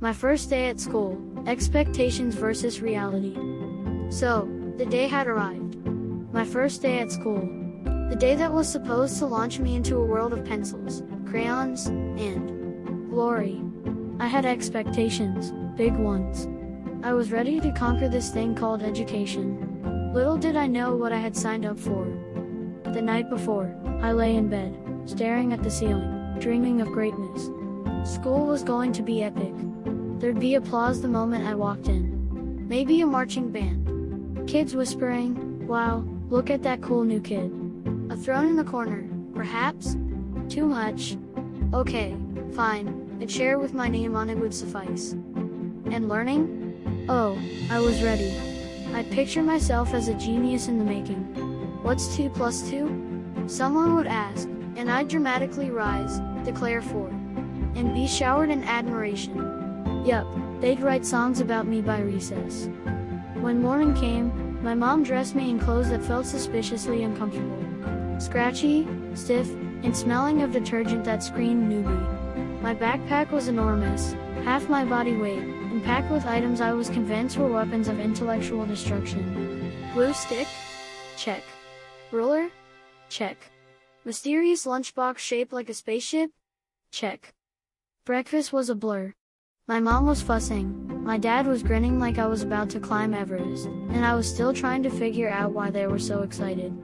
My first day at school, expectations versus reality. So, the day had arrived. My first day at school. The day that was supposed to launch me into a world of pencils, crayons, and glory. I had expectations, big ones. I was ready to conquer this thing called education. Little did I know what I had signed up for. The night before, I lay in bed, staring at the ceiling, dreaming of greatness. School was going to be epic. There'd be applause the moment I walked in. Maybe a marching band. Kids whispering, "Wow, look at that cool new kid." A throne in the corner, perhaps? Too much? Okay, fine, a chair with my name on it would suffice. And learning? Oh, I was ready. I pictured myself as a genius in the making. What's 2 plus 2? Someone would ask, and I'd dramatically rise, declare 4, and be showered in admiration. Yup, they'd write songs about me by recess. When morning came, my mom dressed me in clothes that felt suspiciously uncomfortable. Scratchy, stiff, and smelling of detergent that screamed newbie. My backpack was enormous, half my body weight, and packed with items I was convinced were weapons of intellectual destruction. Glue stick? Check. Ruler? Check. Mysterious lunchbox shaped like a spaceship? Check. Breakfast was a blur. My mom was fussing, my dad was grinning like I was about to climb Everest, and I was still trying to figure out why they were so excited.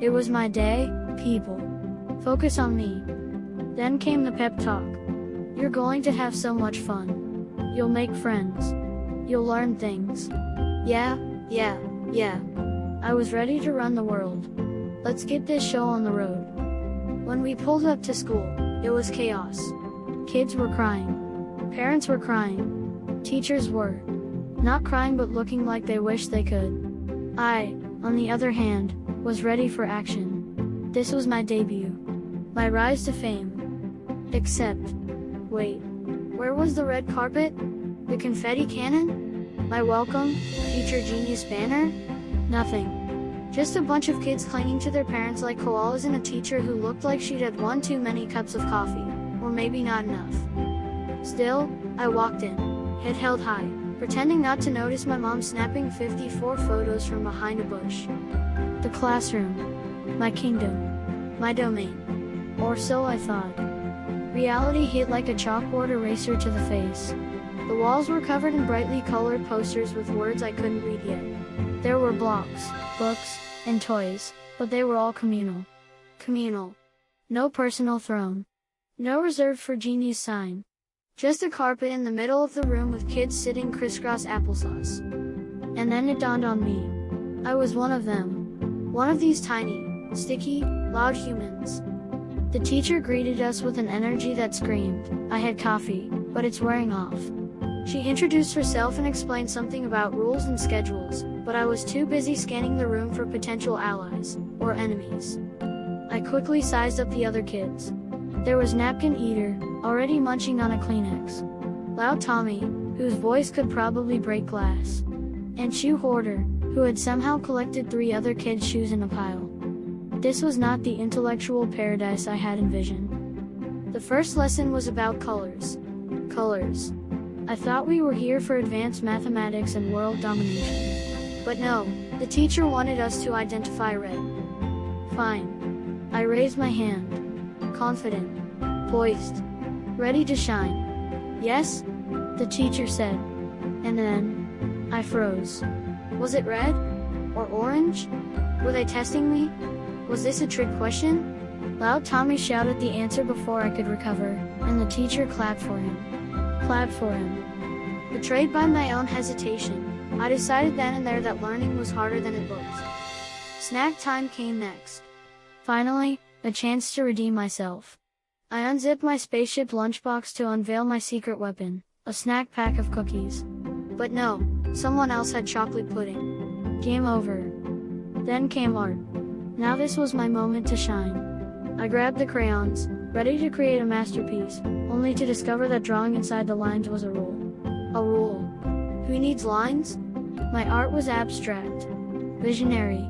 It was my day, people. Focus on me. Then came the pep talk. You're going to have so much fun. You'll make friends. You'll learn things. Yeah. I was ready to run the world. Let's get this show on the road. When we pulled up to school, it was chaos. Kids were crying. Parents were crying. Teachers were. Not crying but looking like they wished they could. I, on the other hand, was ready for action. This was my debut. My rise to fame. Except, wait, where was the red carpet? The confetti cannon? My welcome, future genius banner? Nothing. Just a bunch of kids clinging to their parents like koalas and a teacher who looked like she'd had one too many cups of coffee, or maybe not enough. Still, I walked in, head held high, pretending not to notice my mom snapping 54 photos from behind a bush. The classroom. My kingdom. My domain. Or so I thought. Reality hit like a chalkboard eraser to the face. The walls were covered in brightly colored posters with words I couldn't read yet. There were blocks, books, and toys, but they were all communal. Communal. No personal throne. No reserved for genius sign. Just a carpet in the middle of the room with kids sitting crisscross applesauce. And then it dawned on me. I was one of them. One of these tiny, sticky, loud humans. The teacher greeted us with an energy that screamed, I had coffee, but it's wearing off. She introduced herself and explained something about rules and schedules, but I was too busy scanning the room for potential allies, or enemies. I quickly sized up the other kids. There was Napkin Eater, already munching on a Kleenex. Loud Tommy, whose voice could probably break glass. And Shoe Hoarder, who had somehow collected 3 other kids' shoes in a pile. This was not the intellectual paradise I had envisioned. The first lesson was about colors. Colors. I thought we were here for advanced mathematics and world domination. But no, the teacher wanted us to identify red. Fine. I raised my hand. Confident. Poised. Ready to shine. Yes? The teacher said. And then, I froze. Was it red? Or orange? Were they testing me? Was this a trick question? Loud Tommy shouted the answer before I could recover, and the teacher clapped for him. Clapped for him. Betrayed by my own hesitation, I decided then and there that learning was harder than it looked. Snack time came next. Finally, a chance to redeem myself. I unzipped my spaceship lunchbox to unveil my secret weapon, a snack pack of cookies. But no, someone else had chocolate pudding. Game over. Then came art. Now this was my moment to shine. I grabbed the crayons, ready to create a masterpiece, only to discover that drawing inside the lines was a rule. A rule. Who needs lines? My art was abstract. Visionary.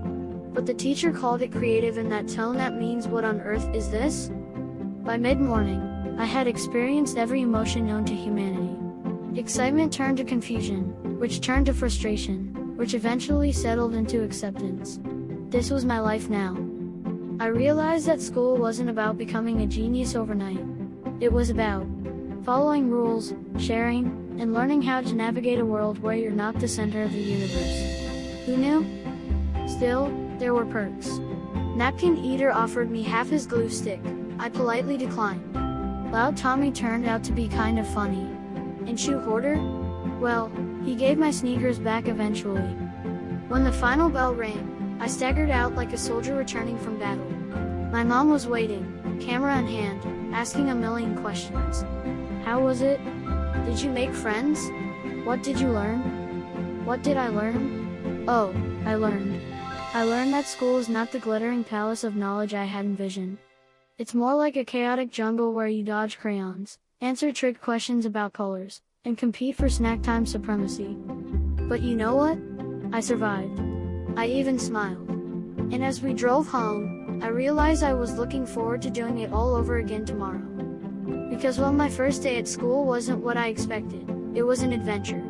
But the teacher called it creative in that tone that means what on earth is this? By mid-morning, I had experienced every emotion known to humanity. Excitement turned to confusion, which turned to frustration, which eventually settled into acceptance. This was my life now. I realized that school wasn't about becoming a genius overnight. It was about following rules, sharing, and learning how to navigate a world where you're not the center of the universe. Who knew? Still, there were perks. Napkin Eater offered me half his glue stick. I politely declined. Loud Tommy turned out to be kind of funny. And Hoarder? Well, he gave my sneakers back eventually. When the final bell rang, I staggered out like a soldier returning from battle. My mom was waiting, camera in hand, asking a million questions. How was it? Did you make friends? What did you learn? What did I learn? Oh, I learned. I learned that school is not the glittering palace of knowledge I had envisioned. It's more like a chaotic jungle where you dodge crayons, answer trick questions about colors, and compete for snack time supremacy. But you know what? I survived. I even smiled. And as we drove home, I realized I was looking forward to doing it all over again tomorrow. Because well, my first day at school wasn't what I expected. It was an adventure.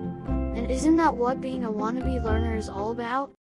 And isn't that what being a wannabe learner is all about?